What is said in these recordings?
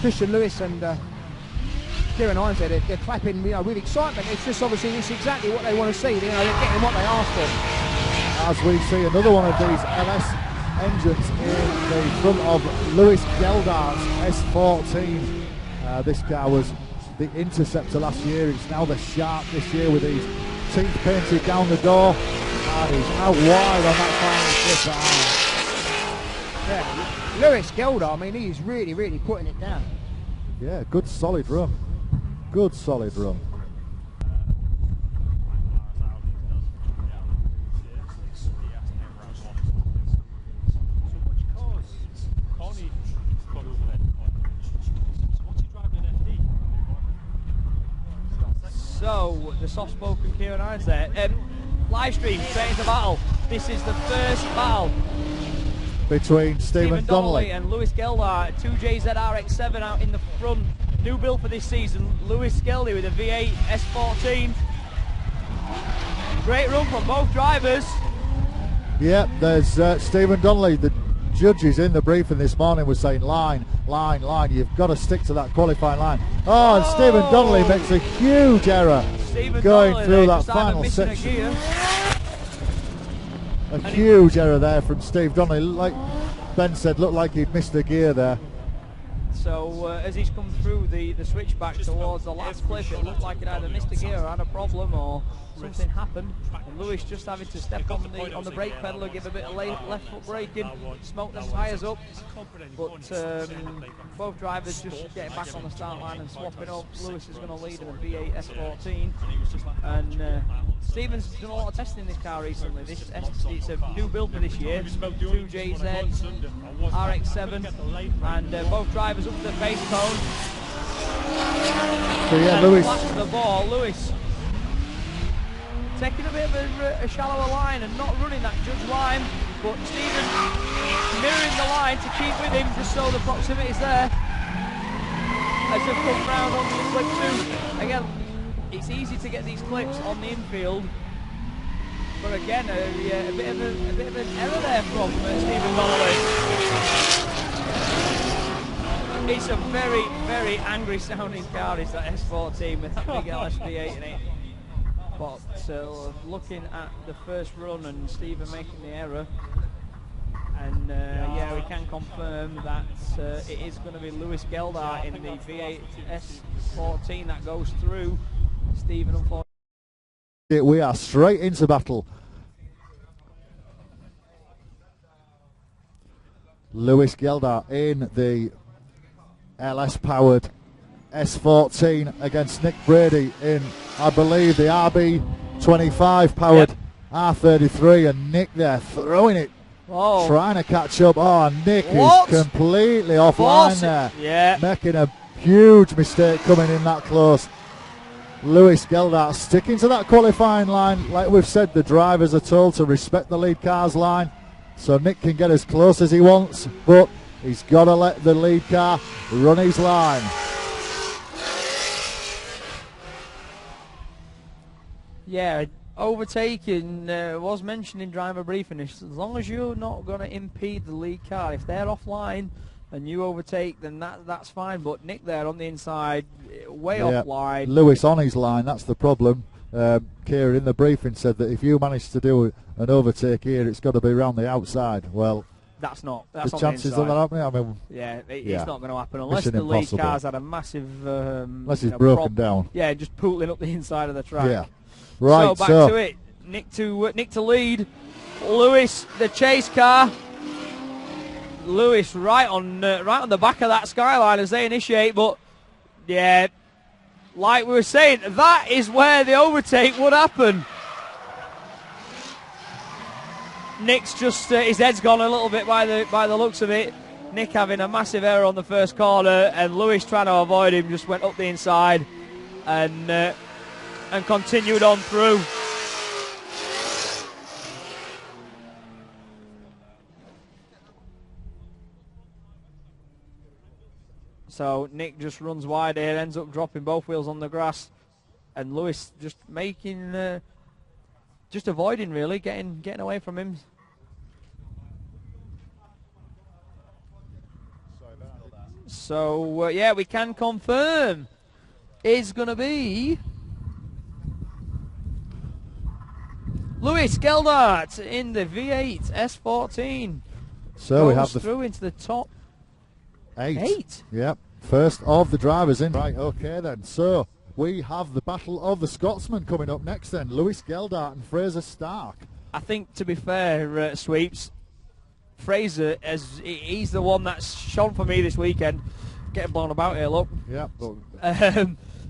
Christian Lewis and Kieran Hines there, they're clapping, with excitement. It's just obviously it's exactly what they want to see. They're getting what they asked for. As we see another one of these LS engines in the front of Louis Geldart's S14. This car was the Interceptor last year. It's now the Shark this year with these teeth painted down the door. And he's out wide on that final flip. Yeah, Louis Geldart, he's really, really putting it down. Yeah, good solid run. Good solid run. So, the soft-spoken Kieran Hines there. Live stream, straight into battle. This is the first battle between Stephen Donnelly and Louis Geldart. 2JZ RX7 out in the front. New build for this season. Louis Geldy with a V8 S14. Great run from both drivers. Yep, there's Stephen Donnelly. The judges in the briefing this morning were saying line. You've got to stick to that qualifying line. And Stephen Donnelly makes a huge error going through that final section. A huge error there from Steve Donnelly. Like Ben said, looked like he'd missed a gear there. So as he's come through the switchback towards the last clip, it looked like he'd either missed a gear or had a problem or something happened. And Louis just having to step on the brake pedal and give a bit of left foot braking, smoke the tyres up. But both drivers just getting back on the start line and swapping up. Louis is going to lead in the V8 S14. And Stephen's done a lot of testing in this car recently. It's a new build for this year. 2JZ RX7, and both drivers up to the face cone. So yeah, Louis the ball. Louis taking a bit of a shallower line and not running that judge line, but Stephen mirroring the line to keep with him just so the proximity is there. As they've come round onto the clip too. Again, it's easy to get these clips on the infield, but again, a bit of an error there from Stephen Donnelly. It's a very, very angry sounding car, is that S14 with that big LSV8 in it. But looking at the first run and Stephen making the error, and yeah, we can confirm that it is going to be Louis Geldart in the V8 S14 that goes through. Stephen, unfortunately. We are straight into battle. Louis Geldart in the LS-powered S14 against Nick Brady in, I believe, the RB25 powered R33, and Nick there throwing it, trying to catch up. Nick is completely offline there, making a huge mistake coming in that close. Louis Geldart sticking to that qualifying line. Like we've said, the drivers are told to respect the lead car's line, so Nick can get as close as he wants, but he's got to let the lead car run his line. Yeah, overtaking was mentioned in driver briefing. As long as you're not going to impede the lead car, if they're offline and you overtake, then that's fine. But Nick there on the inside, way offline. Lewis on his line, that's the problem. Kieran in the briefing said that if you manage to do an overtake here, it's got to be around the outside. Well, that's the on chances the of that happening. I mean, it's not going to happen unless the lead car's had a massive unless he's broken down. Yeah, just pooling up the inside of the track. Yeah, right. So back to it. Nick to lead. Lewis the chase car. Lewis right on the back of that skyline as they initiate, but yeah, like we were saying, that is where the overtake would happen. Nick's just his head's gone a little bit by the looks of it. Nick having a massive error on the first corner, and Lewis trying to avoid him just went up the inside and continued on through. So Nick just runs wide here, ends up dropping both wheels on the grass, and Lewis just making, just avoiding really, getting away from him. So, yeah, we can confirm is going to be Louis Geldart in the V8 S14. So we have the through into the top 8. Yep. First of the drivers in. Right, okay then. So we have the Battle of the Scotsmen coming up next then. Louis Geldart and Fraser Stark. I think, to be fair, Sweeps, Fraser, he's the one that's shone for me this weekend. Getting blown about here, look. Yep.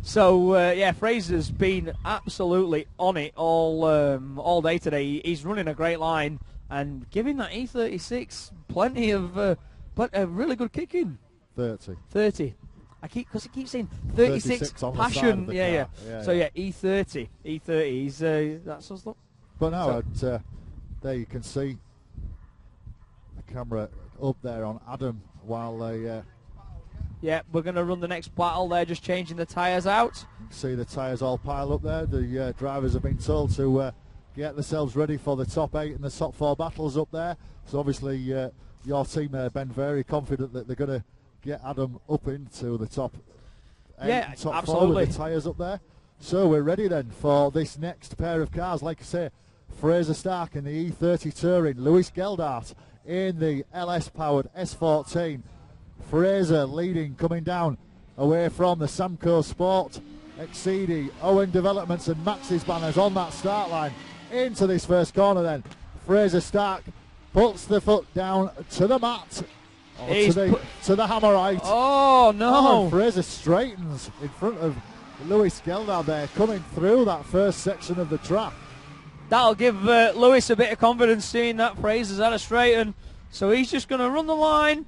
So yeah, Fraser's been absolutely on it all day today. He's running a great line and giving that E36 plenty of but a really good kick in. 30. Because he keeps saying 36 passion. Yeah. So yeah, E30. He's that's us. Look. But now there you can see the camera up there on Adam while they. Yeah, we're going to run the next battle there, just changing the tyres out. See the tyres all pile up there. The drivers have been told to get themselves ready for the top 8 and the top 4 battles up there. So obviously your team, Ben, very confident that they're going to get Adam up into the top 8 and top absolutely. 4 with the tyres up there. So we're ready then for this next pair of cars. Like I say, Fraser Stark in the E30 Touring, Louis Geldart in the LS-powered S14. Fraser leading, coming down away from the Samco Sport, Exceedi, Owen Developments and Max's banners on that start line. Into this first corner then. Fraser Stark puts the foot down to the mat, to the hammerite. Oh no! And Fraser straightens in front of Louis Geldart there, coming through that first section of the track. That'll give Louis a bit of confidence, seeing that Fraser's had a straighten. So he's just going to run the line.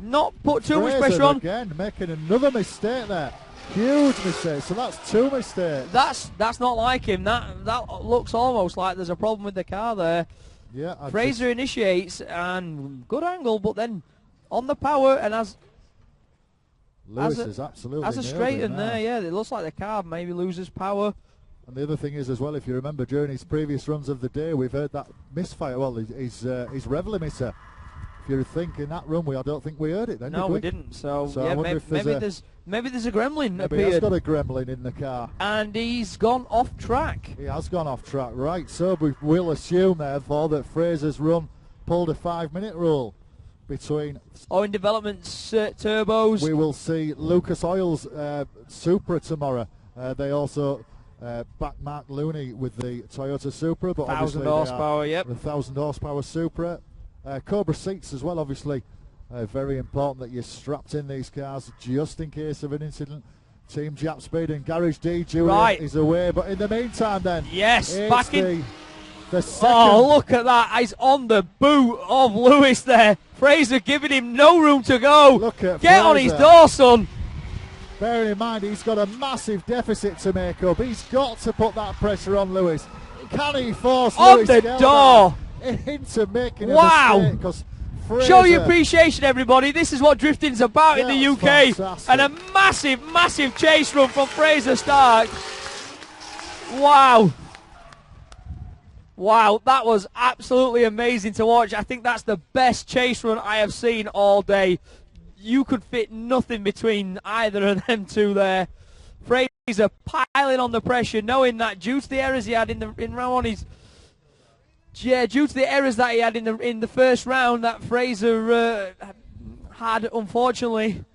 Not put too much pressure on. Again, making another mistake there. Huge mistake. So that's 2 mistakes. That's not like him. That looks almost like there's a problem with the car there. Yeah. Fraser initiates and good angle, but then on the power and Lewis is absolutely as a straighten there. Yeah, it looks like the car maybe loses power. And the other thing is as well, if you remember during his previous runs of the day, we've heard that misfire. Well, his rev limiter. If you're thinking that run, I don't think we heard it then. No, we didn't. So yeah, maybe there's a gremlin maybe appeared. He's got a gremlin in the car. And he's gone off track. He has gone off track, right. So we will assume, therefore, that Fraser's run pulled a 5-minute rule between... Owen Development's turbos. We will see Lucas Oil's Supra tomorrow. They also back Mark Looney with the Toyota Supra. But 1,000 horsepower, yep. The 1,000 horsepower Supra. Cobra seats as well, obviously. Very important that you're strapped in these cars just in case of an incident. Team Jap Speed and Garage D Julian is away, but in the meantime then, yes, back in the second. Oh, look at that. He's on the boot of Lewis there. Fraser giving him no room to go. Look at Get Fraser. on his door, son. Bearing in mind he's got a massive deficit to make up. He's got to put that pressure on Lewis. Can he force on Lewis the door into making a mistake? 'Cause Fraser, show your appreciation, everybody. This is what drifting's about in the UK. Fantastic. And a massive chase run from Fraser Stark. Wow. Wow, that was absolutely amazing to watch. I think that's the best chase run I have seen all day. You could fit nothing between either of them two there. Fraser piling on the pressure, knowing that due to the errors he had in round one, due to the errors that he had in the first round that Fraser had, unfortunately,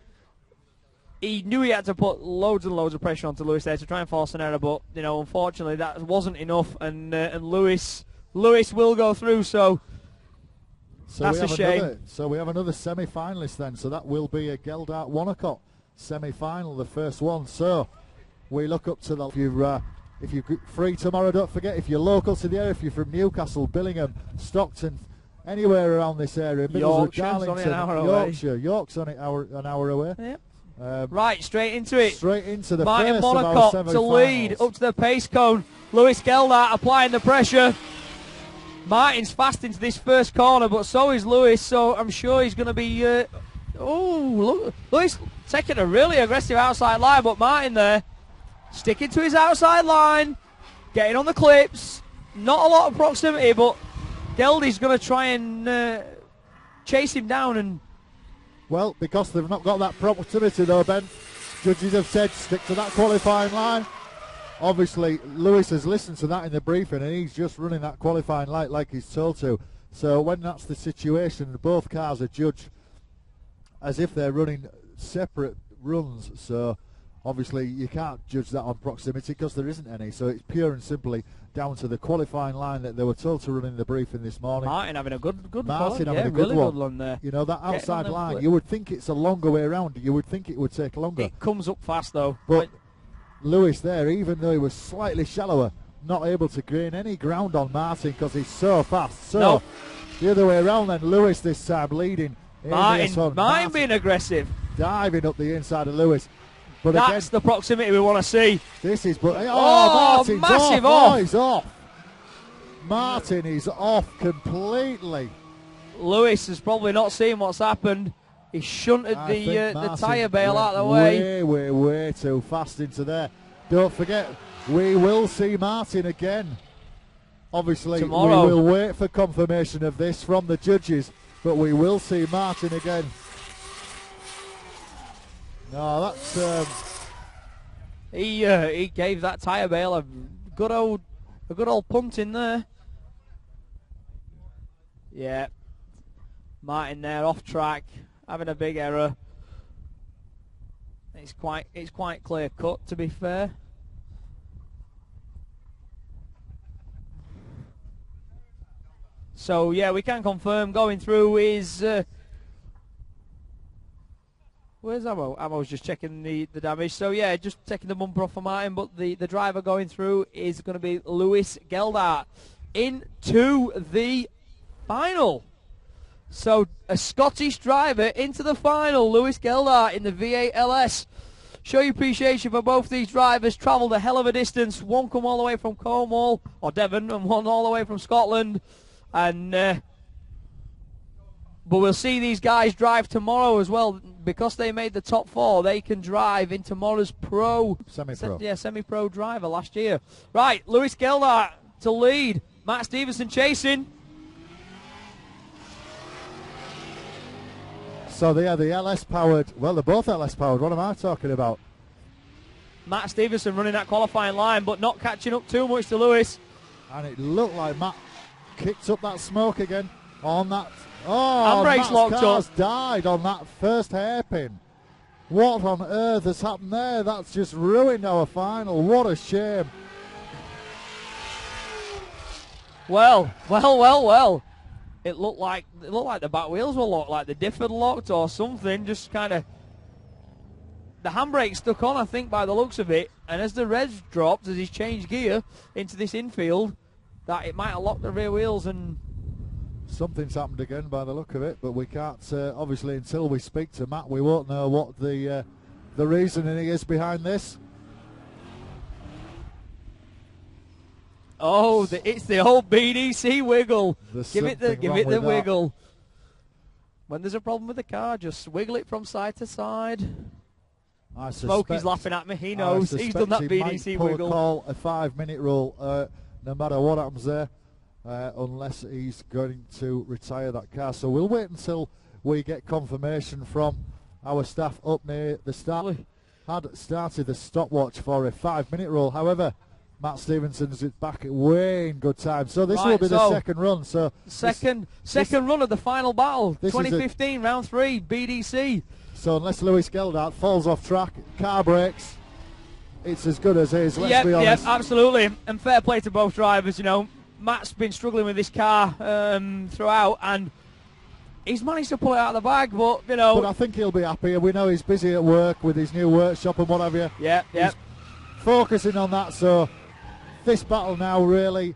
he knew he had to put loads and loads of pressure onto Lewis there to try and force an error, but unfortunately that wasn't enough, and Lewis will go through. So that's a shame. So we have another semi-finalist then. So that will be a Geldart Wanacott semi-final, the first one. So we look up to the. If you're free tomorrow, don't forget, if you're local to the area, if you're from Newcastle, Billingham, Stockton, anywhere around this area, Yorkshire's only an hour away. York's only an hour away. Yep. Right, straight into it. Straight into the Martin first of our Wanacott semi-finals. to lead, up to the pace cone. Louis Geldart applying the pressure. Martin's fast into this first corner, but so is Lewis, so I'm sure he's going to be... look, Lewis taking a really aggressive outside line, but Martin there, sticking to his outside line, getting on the clips. Not a lot of proximity, but Geldy's going to try and chase him down and Well, because they've not got that proximity though, Ben, judges have said stick to that qualifying line. Obviously, Lewis has listened to that in the briefing and he's just running that qualifying line like he's told to. So when that's the situation, both cars are judged as if they're running separate runs. So obviously you can't judge that on proximity because there isn't any. So it's pure and simply down to the qualifying line that they were told to run in the briefing this morning. Martin having a good Martin having a good really one. Good one there. You know, that outside line, you would think it's a longer way around. You would think it would take longer. It comes up fast though. But Lewis there, even though he was slightly shallower, not able to gain any ground on Martin because he's so fast. So the other way around then, Lewis this time leading. Martin being aggressive. Diving up the inside of Lewis. But that's the proximity we want to see. This is, Martin's massive off. off. Oh, he's off. Martin is off completely. Lewis has probably not seen what's happened. He shunted the tyre bale out of the way. Way too fast into there. Don't forget, we will see Martin again. Obviously, tomorrow. We will wait for confirmation of this from the judges, but we will see Martin again. No, that's he gave that tyre bale a good old punt in there. Yeah, Martin there off track, having a big error. It's quite clear cut, to be fair. So yeah, we can confirm going through is where's Ammo? Ammo's just checking the damage. So yeah, just taking the bumper off for Martin, but the driver going through is going to be Louis Geldy into the final. So a Scottish driver into the final, Louis Geldy in the V8 LS. Show your appreciation for both these drivers. Travelled a hell of a distance. One come all the way from Cornwall or Devon, and one all the way from Scotland. And but we'll see these guys drive tomorrow as well. Because they made the top four, they can drive in tomorrow's semi-pro driver last year. Right, Louis Geldy to lead. Matt Stevenson chasing. So they are the LS powered. Well, they're both LS powered. What am I talking about? Matt Stevenson running that qualifying line, but not catching up too much to Lewis. And it looked like Matt kicked up that smoke again on that. Handbrakes locked car's up. Died on that first hairpin. What on earth has happened there? That's just ruined our final. What a shame. Well. It looked like the back wheels were locked, like the diff had locked or something. Just kind of the handbrake stuck on, I think, by the looks of it. And as the revs dropped, as he's changed gear into this infield, that it might have locked the rear wheels and. Something's happened again by the look of it, but we can't, obviously, until we speak to Matt, we won't know what the reasoning is behind this. Oh, it's the old BDC wiggle. Give it the wiggle. When there's a problem with the car, just wiggle it from side to side. Smokey's laughing at me. He knows. He's done that BDC wiggle. Call a 5-minute rule, no matter what happens there. Unless he's going to retire that car. So we'll wait until we get confirmation from our staff up near the start. Had started the stopwatch for a 5-minute rule. However, Matt Stevenson's back way in good time. So this will be the second run. So second run of the final battle. 2015 round 3 BDC. So unless Louis Geldart falls off track, car breaks, it's as good as is. Let's be honest. Yep, absolutely. And fair play to both drivers. You know, Matt's been struggling with this car throughout, and he's managed to pull it out of the bag, but, you know. But I think he'll be happy. We know he's busy at work with his new workshop and what have you. Yeah. He's focusing on that, so this battle now really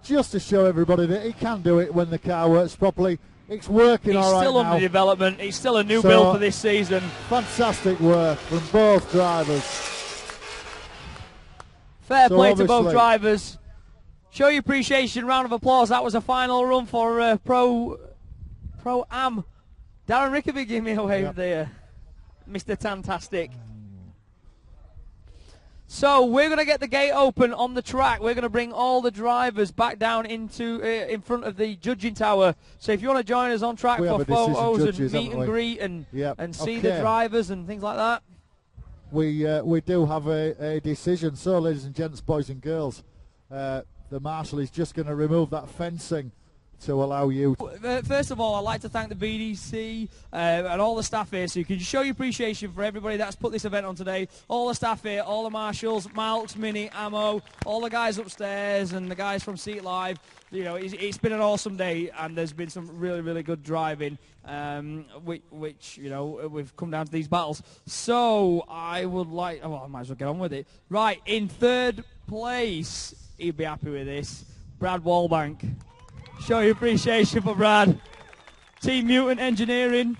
just to show everybody that he can do it when the car works properly. It's working all right now. He's still under development. He's still a new build for this season. Fantastic work from both drivers. Fair play to both drivers. Show your appreciation, round of applause. That was a final run for ProAm. Darren Rickaby, give me a wave there, Mr. Fantastic. So we're going to get the gate open on the track. We're going to bring all the drivers back down into in front of the judging tower. So if you want to join us on track for photos and meet and greet and see the drivers and things like that. We do have a decision. So, ladies and gents, boys and girls, the marshal is just going to remove that fencing to allow you. First of all, I'd like to thank the BDC and all the staff here, so you can show your appreciation for everybody that's put this event on today. All the staff here, all the marshals, Malks, Mini, Ammo, all the guys upstairs and the guys from Seat Live. You know, it's been an awesome day, and there's been some really, really good driving, which, you know, we've come down to these battles. So I would like, oh, I might as well get on with it. Right, in third place, he'd be happy with this, Brad Wallbank. Show your appreciation for Brad. Team Mutant Engineering.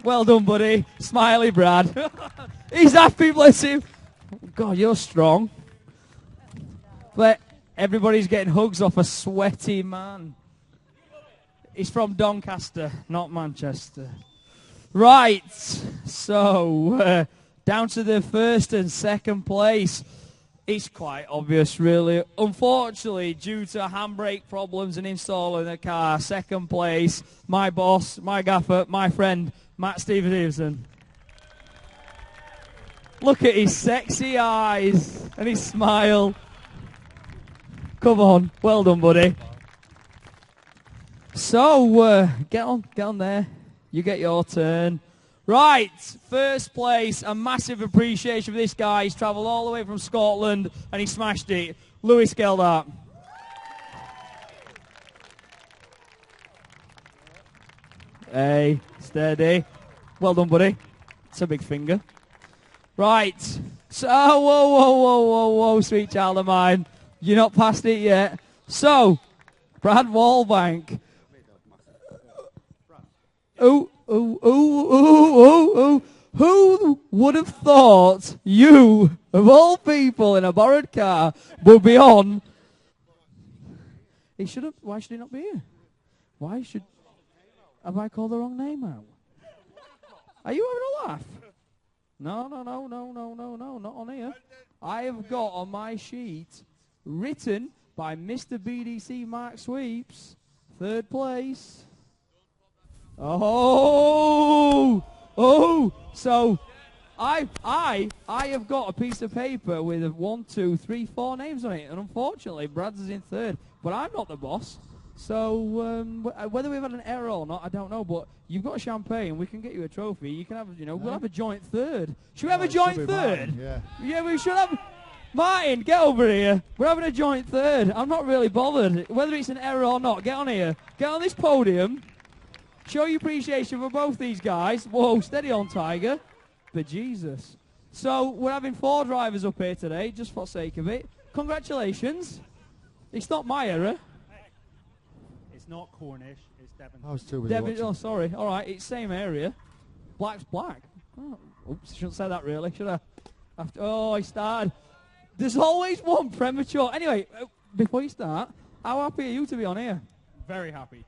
Well done, buddy. Smiley Brad. He's happy, bless him. God, you're strong. But everybody's getting hugs off a sweaty man. He's from Doncaster, not Manchester. Right, so down to the first and second place. It's quite obvious, really. Unfortunately, due to handbrake problems and installing the car, second place, my boss, my gaffer, my friend, Matt Stevenson. Look at his sexy eyes and his smile. Come on, well done, buddy. So, get on there. You get your turn. Right, first place, a massive appreciation for this guy. He's travelled all the way from Scotland and he smashed it. Louis Geldy. Hey, steady. Well done, buddy. It's a big finger. Right, so, whoa, sweet child of mine. You're not past it yet. So, Brad Wallbank. Who would have thought you, of all people in a borrowed car, would be on? He should have. Why should he not be here? Why should? Have I called the wrong name out? Are you having a laugh? No, not on here. I have got on my sheet, written by Mr. BDC Mark Sweeps, third place. So I have got a piece of paper with 1, 2, 3, 4 names on it, and unfortunately Brad's is in third, but I'm not the boss. So whether we've had an error or not, I don't know. But you've got champagne, we can get you a trophy. You can have, we'll have a joint third. Should we have a joint third? Martin, yeah, we should have. Martin, get over here. We're having a joint third. I'm not really bothered whether it's an error or not. Get on here. Get on this podium. Show your appreciation for both these guys. Whoa, steady on, Tiger. But Jesus. So we're having 4 drivers up here today, just for the sake of it. Congratulations. It's not my error. It's not Cornish, it's Devon. I was too busy Devon, watching. oh, sorry. All right, it's same area. Black's black. Oh, oops, shouldn't say that really, should I? Oh, he started. There's always one premature. Anyway, before you start, how happy are you to be on here? Very happy.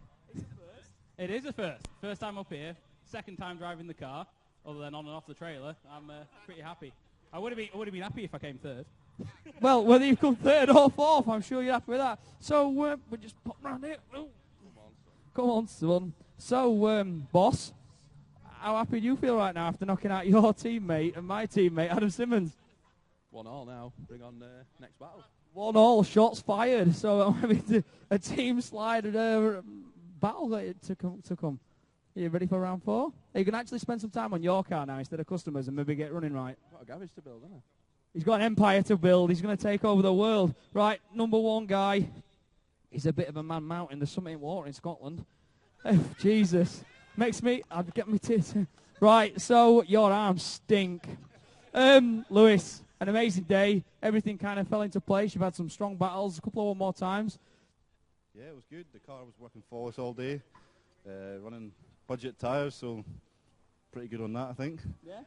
It is a first. First time up here. Second time driving the car, other than on and off the trailer. I'm pretty happy. I would have been happy if I came third. Well, whether you've come third or fourth, I'm sure you're happy with that. So we'll just pop round here. Oh. Come on, son. So, boss, how happy do you feel right now after knocking out your teammate and my teammate, Adam Simmons? 1-1 now. Bring on next battle. 1-1, shots fired. So I'm having a team slide battle to come. Are you ready for round 4? Are you going to actually spend some time on your car now instead of customers and maybe get running right? Got a garage to build, isn't it? He's got an empire to build. He's going to take over the world. Right, number 1 guy. He's a bit of a man mountain. There's something in water in Scotland. Oh, Jesus. I'd get me tits. Right, so your arms stink. Louis, an amazing day. Everything kind of fell into place. You've had some strong battles, a couple of more times. Yeah, it was good. The car was working for us all day. Running budget tyres, so pretty good on that, I think. Yeah.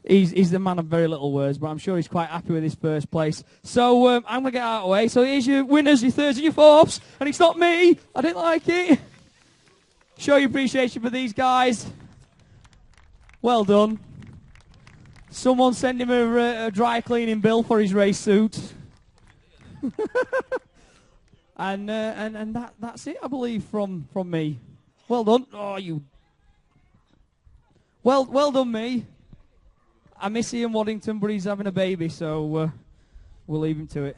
He's the man of very little words, but I'm sure he's quite happy with his first place. So I'm going to get out of the way. So here's your winners, your thirds and your fourths. And it's not me. I didn't like it. Show your appreciation for these guys. Well done. Someone send him a dry cleaning bill for his race suit. and that's it, I believe, from me. Well done. Oh, you. Well done, me. I miss Ian Waddington, but he's having a baby, so we'll leave him to it.